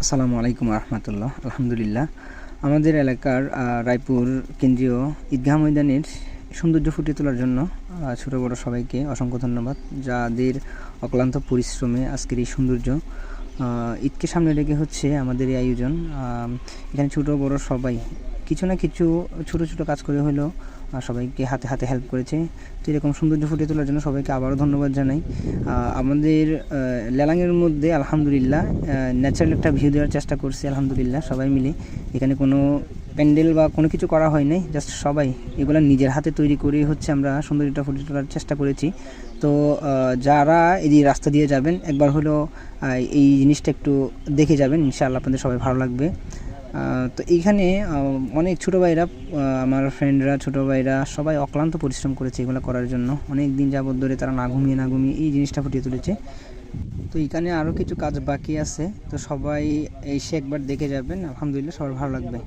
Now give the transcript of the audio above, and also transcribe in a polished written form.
আসসালামু আলাইকুম রহমতুল্লাহ। আলহামদুলিল্লাহ, আমাদের এলাকার রায়পুর কেন্দ্রীয় ঈদগাহ ময়দানের সৌন্দর্য ফুটিয়ে তোলার জন্য ছোটো বড়ো সবাইকে অসংখ্য ধন্যবাদ, যাদের অক্লান্ত পরিশ্রমে আজকের এই সৌন্দর্য। ঈদকে সামনে রেখে হচ্ছে আমাদের এই আয়োজন। এখানে ছোটো বড়ো সবাই কিছু না কিছু ছোটো ছোটো কাজ করে হলেও সবাইকে হাতে হাতে হেল্প করেছে। তো এরকম সৌন্দর্য ফুটিয়ে তোলার জন্য সবাইকে আবারও ধন্যবাদ জানাই। আমাদের লেলাঙের মধ্যে আলহামদুলিল্লাহ ন্যাচারাল একটা ভিউ দেওয়ার চেষ্টা করছি আলহামদুলিল্লাহ সবাই মিলে। এখানে কোনো প্যান্ডেল বা কোনো কিছু করা হয় নাই, জাস্ট সবাই এগুলো নিজের হাতে তৈরি করে হচ্ছে আমরা সৌন্দর্যটা ফুটিয়ে তোলার চেষ্টা করেছি। তো যারা এই রাস্তা দিয়ে যাবেন একবার হলেও এই জিনিসটা একটু দেখে যাবেন, ইনশাআল্লাহ আপনাদের সবাই ভালো লাগবে। তো এইখানে অনেক ছোটো ভাইরা, আমার ফ্রেন্ডরা, ছোটো ভাইরা সবাই অক্লান্ত পরিশ্রম করেছে এগুলো করার জন্য। অনেক দিন যাবত ধরে তারা না ঘুমিয়ে এই জিনিসটা ফুটিয়ে তুলেছে। তো এখানে আরও কিছু কাজ বাকি আছে, তো সবাই এসে একবার দেখে যাবেন, আলহামদুলিল্লাহ সবার ভালো লাগবে।